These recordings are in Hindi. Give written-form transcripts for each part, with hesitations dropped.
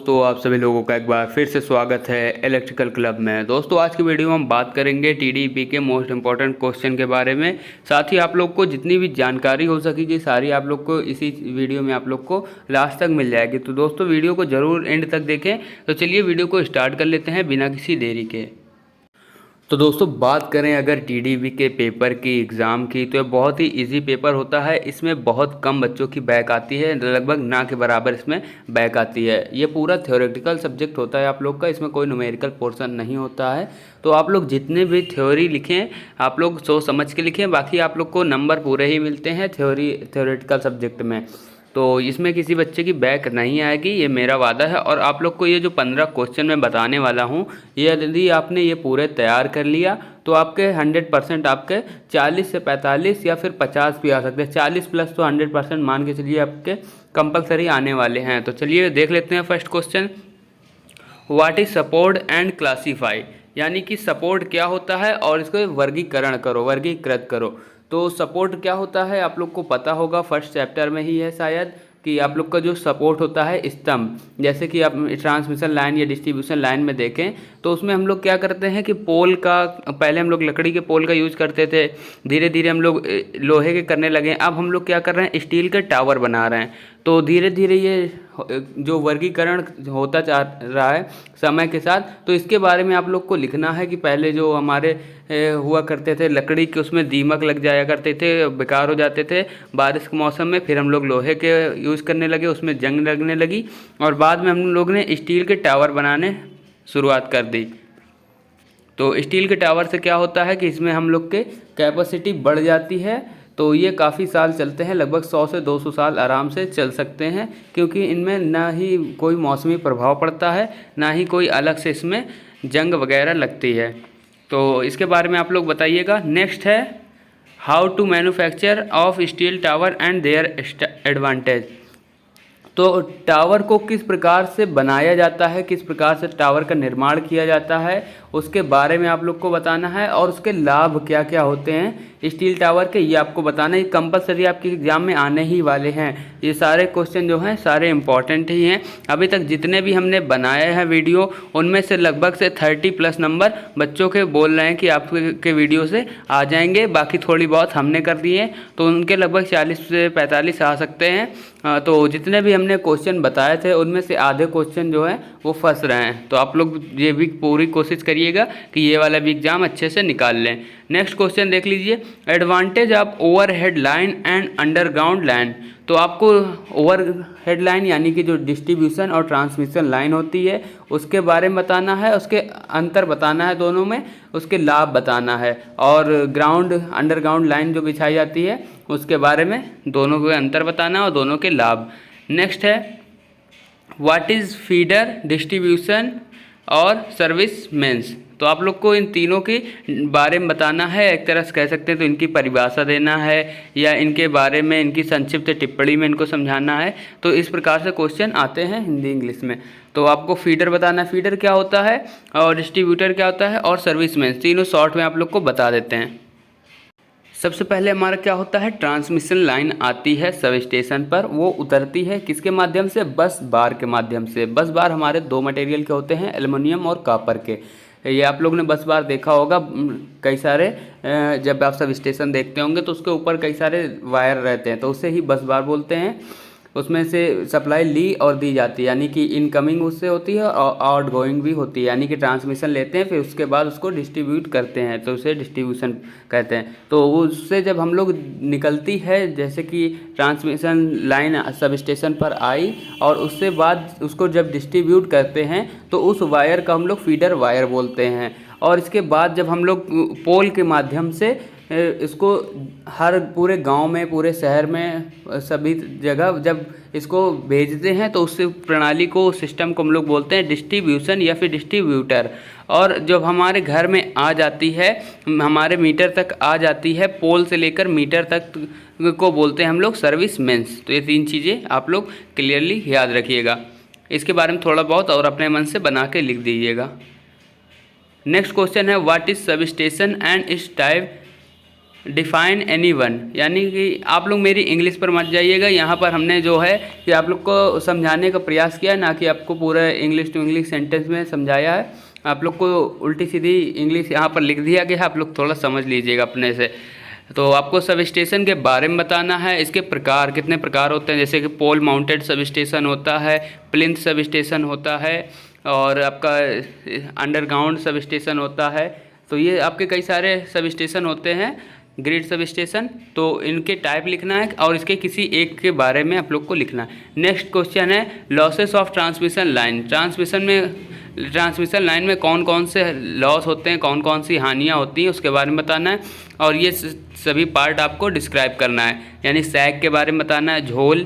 दोस्तों, आप सभी लोगों का एक बार फिर से स्वागत है इलेक्ट्रिकल क्लब में। दोस्तों, आज की वीडियो में हम बात करेंगे टीडीपी के मोस्ट इंपॉर्टेंट क्वेश्चन के बारे में। साथ ही आप लोग को जितनी भी जानकारी हो सकेगी सारी आप लोग को इसी वीडियो में आप लोग को लास्ट तक मिल जाएगी। तो दोस्तों, वीडियो को ज़रूर एंड तक देखें। तो चलिए वीडियो को स्टार्ट कर लेते हैं बिना किसी देरी के। तो दोस्तों, बात करें अगर टीडीपी के पेपर की एग्ज़ाम की, तो ये बहुत ही इजी पेपर होता है। इसमें बहुत कम बच्चों की बैक आती है, लगभग ना के बराबर इसमें बैक आती है। ये पूरा थ्योरेटिकल सब्जेक्ट होता है आप लोग का, इसमें कोई न्यूमेरिकल पोर्शन नहीं होता है। तो आप लोग जितने भी थ्योरी लिखें आप लोग सोच समझ के लिखें, बाकी आप लोग को नंबर पूरे ही मिलते हैं थ्योरेटिकल सब्जेक्ट में। तो इसमें किसी बच्चे की बैक नहीं आएगी, ये मेरा वादा है। और आप लोग को ये जो 15 क्वेश्चन मैं बताने वाला हूँ, ये यदि आपने ये पूरे तैयार कर लिया तो आपके 100% आपके 40 से 45 या फिर 50 भी आ सकते हैं। 40 प्लस तो 100% मान के चलिए आपके कंपलसरी आने वाले हैं। तो चलिए देख लेते हैं first question. What is support and classify, यानी कि सपोर्ट क्या होता है और इसको वर्गीकरण करो, वर्गीकृत करो। तो सपोर्ट क्या होता है आप लोग को पता होगा, फर्स्ट चैप्टर में ही है शायद, कि आप लोग का जो सपोर्ट होता है स्तंभ। जैसे कि आप ट्रांसमिशन लाइन या डिस्ट्रीब्यूशन लाइन में देखें तो उसमें हम लोग क्या करते हैं कि पोल का, पहले हम लोग लकड़ी के पोल का यूज़ करते थे, धीरे धीरे हम लोग लोहे के करने लगे। अब हम लोग क्या कर रहे हैं, स्टील के टावर बना रहे हैं। तो धीरे धीरे ये जो वर्गीकरण होता जा रहा है समय के साथ, तो इसके बारे में आप लोग को लिखना है कि पहले जो हमारे हुआ करते थे लकड़ी के, उसमें दीमक लग जाया करते थे, बेकार हो जाते थे बारिश के मौसम में। फिर हम लोग लोहे के यूज़ करने लगे, उसमें जंग लगने लगी, और बाद में हम लोग ने स्टील के टावर बनाने शुरुआत कर दी। तो स्टील के टावर से क्या होता है कि इसमें हम लोग के कैपेसिटी बढ़ जाती है। तो ये काफ़ी साल चलते हैं, लगभग 100 से 200 साल आराम से चल सकते हैं, क्योंकि इनमें ना ही कोई मौसमी प्रभाव पड़ता है, ना ही कोई अलग से इसमें जंग वगैरह लगती है। तो इसके बारे में आप लोग बताइएगा। नेक्स्ट है how to manufacture of steel tower and their advantage. तो टावर को किस प्रकार से बनाया जाता है, किस प्रकार से टावर का निर्माण किया जाता है, उसके बारे में आप लोग को बताना है। और उसके लाभ क्या क्या होते हैं स्टील टावर के, ये आपको बताना है। कंपलसरी आपके एग्जाम में आने ही वाले हैं। ये सारे क्वेश्चन जो हैं सारे इंपॉर्टेंट ही हैं। अभी तक जितने भी हमने बनाए हैं वीडियो, उनमें से लगभग से 30+ नंबर बच्चों के बोल रहे हैं कि आपके वीडियो से आ जाएंगे। बाकी थोड़ी बहुत हमने कर दी है, तो उनके लगभग 40 से 45 आ सकते हैं। तो जितने भी हमने क्वेश्चन बताए थे उनमें से आधे क्वेश्चन जो है वो फंस रहे हैं। तो आप लोग ये भी पूरी कोशिश करिएगा कि ये वाला भी एग्जाम अच्छे से निकाल लें। नेक्स्ट क्वेश्चन देख लीजिए, advantage of overhead line and underground line. तो आपको ओवरहेड लाइन यानी कि जो डिस्ट्रीब्यूशन और ट्रांसमिशन लाइन होती है उसके बारे में बताना है, उसके अंतर बताना है दोनों में, उसके लाभ बताना है। और अंडरग्राउंड लाइन जो बिछाई जाती है उसके बारे में दोनों के अंतर बताना है और दोनों के लाभ। नेक्स्ट है व्हाट इज़ फीडर, डिस्ट्रीब्यूशन और सर्विस मेंस। तो आप लोग को इन तीनों के बारे में बताना है। एक तरह से कह सकते हैं तो इनकी परिभाषा देना है, या इनके बारे में इनकी संक्षिप्त टिप्पणी में इनको समझाना है। तो इस प्रकार से क्वेश्चन आते हैं हिंदी इंग्लिश में। तो आपको फीडर बताना है, फीडर क्या होता है, और डिस्ट्रीब्यूटर क्या होता है, और सर्विस मेंस, तीनों शॉर्ट में आप लोग को बता देते हैं। सबसे पहले हमारा क्या होता है, ट्रांसमिशन लाइन आती है सब स्टेशन पर। वो उतरती है किसके माध्यम से, बस बार के माध्यम से। बस बार हमारे दो मटेरियल के होते हैं, एल्युमिनियम और कॉपर के। ये आप लोग ने बस बार देखा होगा कई सारे, जब आप सब स्टेशन देखते होंगे तो उसके ऊपर कई सारे वायर रहते हैं, तो उसे ही बस बार बोलते हैं। उसमें से सप्लाई ली और दी जाती है, यानी कि इनकमिंग उससे होती है और आउटगोइंग भी होती है, यानी कि ट्रांसमिशन लेते हैं फिर उसके बाद उसको डिस्ट्रीब्यूट करते हैं, तो उसे डिस्ट्रीब्यूशन कहते हैं। तो उससे जब हम लोग निकलती है, जैसे कि ट्रांसमिशन लाइन सब स्टेशन पर आई और उससे बाद उसको जब डिस्ट्रीब्यूट करते हैं तो उस वायर का हम लोग फीडर वायर बोलते हैं। और इसके बाद जब हम लोग पोल के माध्यम से इसको हर पूरे गांव में, पूरे शहर में, सभी जगह जब इसको भेजते हैं तो उस प्रणाली को, सिस्टम को हम लोग बोलते हैं डिस्ट्रीब्यूशन या फिर डिस्ट्रीब्यूटर। और जब हमारे घर में आ जाती है, हमारे मीटर तक आ जाती है, पोल से लेकर मीटर तक को बोलते हैं हम लोग सर्विस मेंस। तो ये तीन चीज़ें आप लोग क्लियरली याद रखिएगा। इसके बारे में थोड़ा बहुत और अपने मन से बना के लिख दीजिएगा। नेक्स्ट क्वेश्चन है what is sub station and it's type define any one, यानी कि आप लोग मेरी इंग्लिश पर मत जाइएगा। यहाँ पर हमने जो है कि आप लोग को समझाने का प्रयास किया है, ना कि आपको पूरा इंग्लिश टू इंग्लिश सेंटेंस में समझाया है। आप लोग को उल्टी सीधी इंग्लिश यहाँ पर लिख दिया गया है, आप लोग थोड़ा समझ लीजिएगा अपने से। तो आपको सब स्टेशन के बारे में बताना है, इसके प्रकार कितने प्रकार होते हैं, जैसे कि पोल माउंटेड सब स्टेशन होता है, प्लिंथ सब स्टेशन होता है, और आपका अंडरग्राउंड सब स्टेशन होता है। तो ये आपके कई सारे सब स्टेशन होते हैं, ग्रिड सब स्टेशन। तो इनके टाइप लिखना है और इसके किसी एक के बारे में आप लोग को लिखना है। नेक्स्ट क्वेश्चन है losses of transmission line. Transmission line में कौन कौन से लॉस होते हैं, कौन कौन सी हानियाँ होती हैं, उसके बारे में बताना है। और ये सभी पार्ट आपको डिस्क्राइब करना है, यानी सैग के बारे में बताना है, झोल,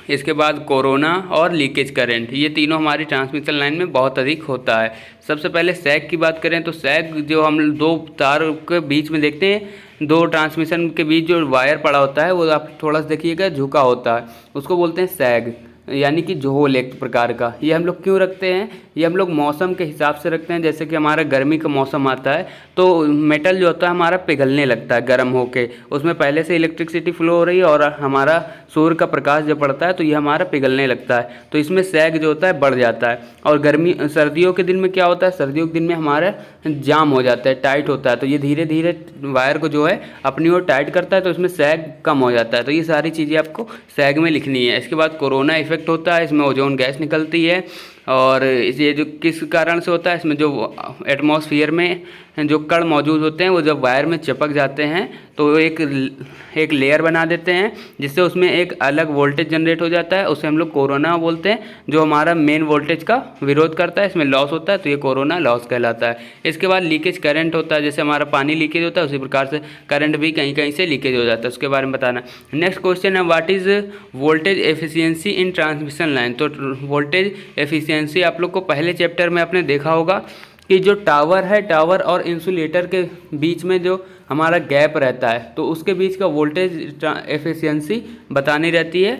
इसके बाद कोरोना और लीकेज करंट। ये तीनों हमारी ट्रांसमिशन लाइन में बहुत अधिक होता है। सबसे पहले सैग की बात करें तो सैग जो हम दो तार के बीच में देखते हैं, दो ट्रांसमिशन के बीच जो वायर पड़ा होता है वो आप थोड़ा सा देखिएगा झुका होता है, उसको बोलते हैं सैग, यानी कि झोल एक प्रकार का। ये हम लोग क्यों रखते हैं, ये हम लोग मौसम के हिसाब से रखते हैं। जैसे कि हमारा गर्मी का मौसम आता है तो मेटल जो होता है हमारा पिघलने लगता है गर्म होके, उसमें पहले से इलेक्ट्रिसिटी फ्लो हो रही है और हमारा सूर्य का प्रकाश जब पड़ता है तो ये हमारा पिघलने लगता है, तो इसमें सैग जो होता है बढ़ जाता है। और सर्दियों के दिन में क्या होता है, सर्दियों के दिन में हमारा जाम हो जाता है, टाइट होता है, तो ये धीरे धीरे वायर को जो है अपनी ओर टाइट करता है, तो इसमें सैग कम हो जाता है। तो ये सारी चीज़ें आपको सैग में लिखनी है। इसके बाद कोरोना इफेक्ट होता है, इसमें ओजोन गैस निकलती है, और ये जो किस कारण से होता है, इसमें जो एटमॉस्फेयर में जो कण मौजूद होते हैं वो जब वायर में चिपक जाते हैं तो एक लेयर बना देते हैं, जिससे उसमें एक अलग वोल्टेज जनरेट हो जाता है, उसे हम लोग कोरोना बोलते हैं, जो हमारा मेन वोल्टेज का विरोध करता है। इसमें लॉस होता है तो ये कोरोना लॉस कहलाता है। इसके बाद लीकेज करंट होता है, जैसे हमारा पानी लीकेज होता है उसी प्रकार से करंट भी कहीं कहीं से लीकेज हो जाता है, उसके बारे में बताना। नेक्स्ट क्वेश्चन है what is voltage efficiency in transmission line. तो वोल्टेज एफिशिएंसी आप लोग को पहले चैप्टर में आपने देखा होगा कि जो टावर है, टावर और इंसुलेटर के बीच में जो हमारा गैप रहता है तो उसके बीच का वोल्टेज एफिशिएंसी बतानी रहती है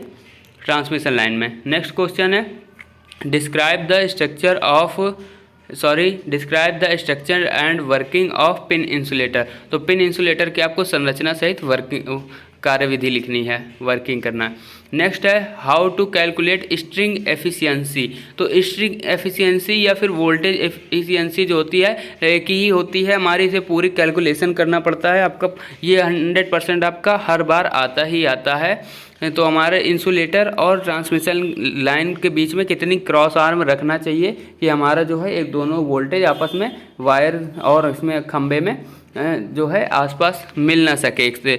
ट्रांसमिशन लाइन में। नेक्स्ट क्वेश्चन है describe the structure and working of pin insulator. तो पिन इंसुलेटर की आपको संरचना सहित वर्किंग कार्यविधि लिखनी है, वर्किंग करना है। नेक्स्ट है how to calculate string efficiency. तो स्ट्रिंग एफिशिएंसी या फिर वोल्टेज एफिशिएंसी जो होती है एक ही होती है हमारी, इसे पूरी कैलकुलेशन करना पड़ता है आपका, ये 100% आपका हर बार आता ही आता है। तो हमारे इंसुलेटर और ट्रांसमिशन लाइन के बीच में कितनी क्रॉस आर्म रखना चाहिए कि हमारा जो है एक दोनों वोल्टेज आपस में वायर और इसमें खंबे में जो है आसपास मिल ना सके, एक से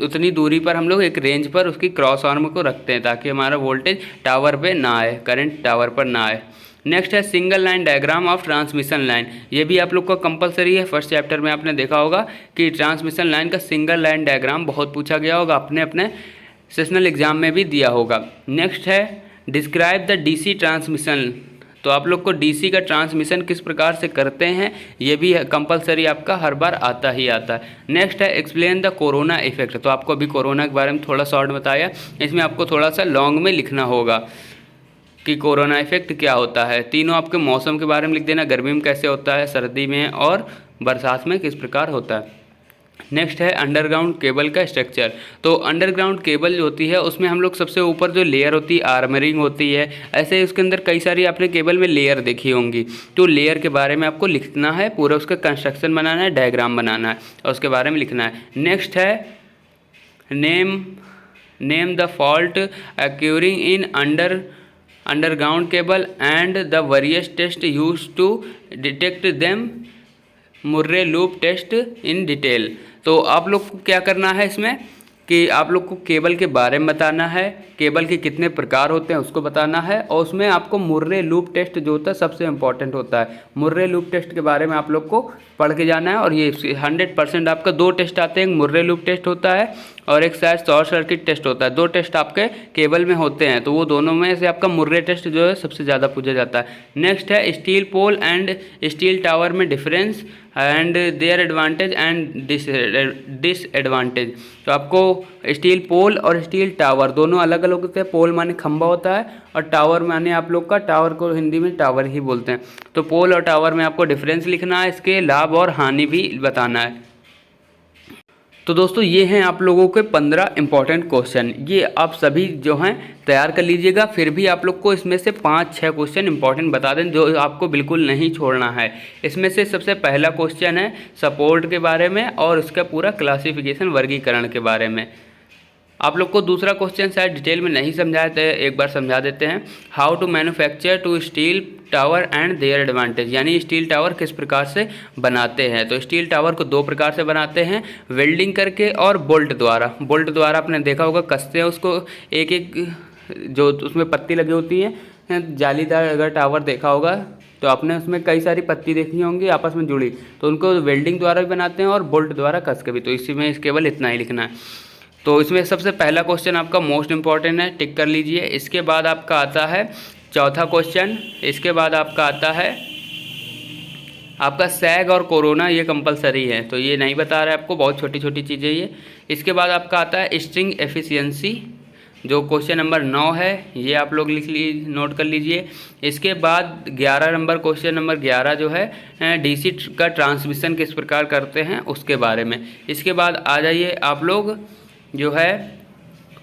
उतनी दूरी पर हम लोग एक रेंज पर उसकी क्रॉस आर्म को रखते हैं ताकि हमारा वोल्टेज टावर पे ना आए, करंट टावर पर ना आए। नेक्स्ट है single line diagram of transmission line. ये भी आप लोग को कंपलसरी है, फर्स्ट चैप्टर में आपने देखा होगा कि ट्रांसमिशन लाइन का सिंगल लाइन डायग्राम बहुत पूछा गया होगा, अपने अपने सेशनल एग्जाम में भी दिया होगा। नेक्स्ट है डिस्क्राइब द डीसी ट्रांसमिशन। तो आप लोग को डीसी का ट्रांसमिशन किस प्रकार से करते हैं ये भी कंपलसरी आपका हर बार आता ही आता है। नेक्स्ट है एक्सप्लेन द कोरोना इफेक्ट। तो आपको अभी कोरोना के बारे में थोड़ा शॉर्ट बताया, इसमें आपको थोड़ा सा लॉन्ग में लिखना होगा कि कोरोना इफेक्ट क्या होता है। तीनों आपके मौसम के बारे में लिख देना, गर्मी में कैसे होता है, सर्दी में और बरसात में किस प्रकार होता है। नेक्स्ट है अंडरग्राउंड केबल का स्ट्रक्चर। तो अंडरग्राउंड केबल जो होती है उसमें हम लोग सबसे ऊपर जो लेयर होती है आर्मरिंग होती है, ऐसे उसके अंदर कई सारी आपने केबल में लेयर देखी होंगी, तो लेयर के बारे में आपको लिखना है, पूरा उसका कंस्ट्रक्शन बनाना है, डायग्राम बनाना है और उसके बारे में लिखना है। नेक्स्ट है name the fault occurring in underground cable and the various test use to detect them, Murray loop test in detail. तो आप लोग को क्या करना है इसमें कि आप लोग को केबल के बारे में बताना है, केबल के कितने प्रकार होते हैं उसको बताना है, और उसमें आपको मुर्रे लूप टेस्ट जो होता है सबसे इम्पॉर्टेंट होता है। मुर्रे लूप टेस्ट के बारे में आप लोग को पढ़ के जाना है, और ये 100% आपका 2 टेस्ट आते हैं, मुर्रे लूप टेस्ट होता है और एक शायद शॉर्ट सर्किट टेस्ट होता है। 2 टेस्ट आपके केबल में होते हैं, तो वो दोनों में से आपका मुर्रे टेस्ट जो है सबसे ज़्यादा पूछा जाता है। नेक्स्ट है steel pole and steel tower में difference and their advantage and disadvantage. तो आपको स्टील पोल और स्टील टावर दोनों अलग अलग होते हैं। पोल माने खंभा होता है और टावर माने आप लोग का, टावर को हिंदी में टावर ही बोलते हैं। तो पोल और टावर में आपको डिफरेंस लिखना है, इसके लाभ और हानि भी बताना है। तो दोस्तों ये हैं आप लोगों के 15 इंपॉर्टेंट क्वेश्चन, ये आप सभी जो हैं तैयार कर लीजिएगा। फिर भी आप लोग को इसमें से 5-6 क्वेश्चन इंपॉर्टेंट बता दें जो आपको बिल्कुल नहीं छोड़ना है। इसमें से सबसे पहला क्वेश्चन है सपोर्ट के बारे में और उसका पूरा क्लासिफिकेशन वर्गीकरण के बारे में। आप लोग को दूसरा क्वेश्चन शायद डिटेल में नहीं समझाया था, एक बार समझा देते हैं। How to manufacture to steel tower and their advantage, यानी स्टील टावर किस प्रकार से बनाते हैं। तो स्टील टावर को 2 प्रकार से बनाते हैं, वेल्डिंग करके और बोल्ट द्वारा। बोल्ट द्वारा आपने देखा होगा, कसते हैं उसको, एक एक जो उसमें पत्ती लगी होती है, जालीदार अगर टावर देखा होगा तो आपने उसमें कई सारी पत्ती देखी होंगी आपस में जुड़ी, तो उनको वेल्डिंग द्वारा भी बनाते हैं और बोल्ट द्वारा कस के भी। तो इसी में केवल इतना ही लिखना है। तो इसमें सबसे पहला क्वेश्चन आपका मोस्ट इंपॉर्टेंट है, टिक कर लीजिए। इसके बाद आपका आता है चौथा क्वेश्चन। इसके बाद आपका आता है आपका सैग और कोरोना, ये कंपलसरी है तो ये नहीं बता रहा है आपको, बहुत छोटी छोटी चीज़ें ये। इसके बाद आपका आता है स्ट्रिंग एफिशिएंसी, जो क्वेश्चन नंबर 9 है, ये आप लोग नोट कर लीजिए। इसके बाद 11 नंबर क्वेश्चन नंबर 11 जो है डीसी का ट्रांसमिशन किस प्रकार करते हैं उसके बारे में। इसके बाद आ जाइए आप लोग जो है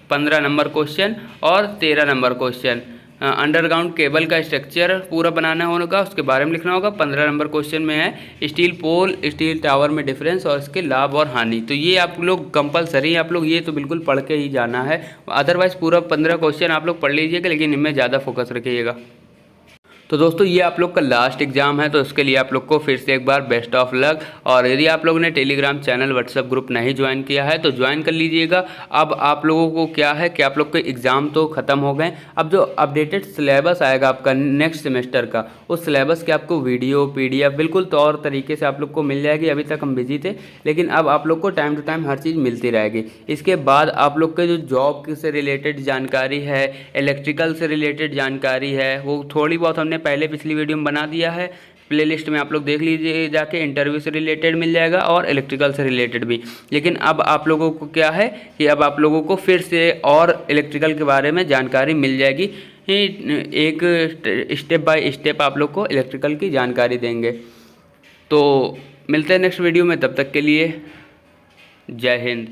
15 नंबर क्वेश्चन और 13 नंबर क्वेश्चन, अंडरग्राउंड केबल का स्ट्रक्चर पूरा बनाना होगा, उसके बारे में लिखना होगा। 15 नंबर क्वेश्चन में है स्टील पोल स्टील टावर में डिफरेंस और इसके लाभ और हानि। तो ये आप लोग कंपलसरी, आप लोग ये तो बिल्कुल पढ़ के ही जाना है, अदरवाइज़ पूरा 15 क्वेश्चन आप लोग पढ़ लीजिएगा, लेकिन इनमें ज़्यादा फोकस रखिएगा। तो दोस्तों ये आप लोग का लास्ट एग्जाम है, तो उसके लिए आप लोग को फिर से एक बार बेस्ट ऑफ लक। और यदि आप लोगों ने टेलीग्राम चैनल व्हाट्सएप ग्रुप नहीं ज्वाइन किया है तो ज्वाइन कर लीजिएगा। अब आप लोगों को क्या है कि आप लोग के एग्ज़ाम तो ख़त्म हो गए, अब जो अपडेटेड सिलेबस आएगा आपका नेक्स्ट सेमेस्टर का, उस सिलेबस के आपको वीडियो PDF बिल्कुल तौर तरीके से आप लोग को मिल जाएगी। अभी तक हम बिजी थे, लेकिन अब आप लोग को टाइम टू टाइम हर चीज़ मिलती रहेगी। इसके बाद आप लोग के जो जॉब से रिलेटेड जानकारी है, इलेक्ट्रिकल से रिलेटेड जानकारी है, वो थोड़ी बहुत हमने पहले पिछली वीडियो में बना दिया है, प्लेलिस्ट में आप लोग देख लीजिए जाके। इंटरव्यू से रिलेटेड मिल जाएगा और इलेक्ट्रिकल से रिलेटेड भी। लेकिन अब आप लोगों को क्या है कि अब आप लोगों को फिर से और इलेक्ट्रिकल के बारे में जानकारी मिल जाएगी, एक स्टेप बाय स्टेप आप लोग को इलेक्ट्रिकल की जानकारी देंगे। तो मिलते हैं नेक्स्ट वीडियो में, तब तक के लिए जय हिंद।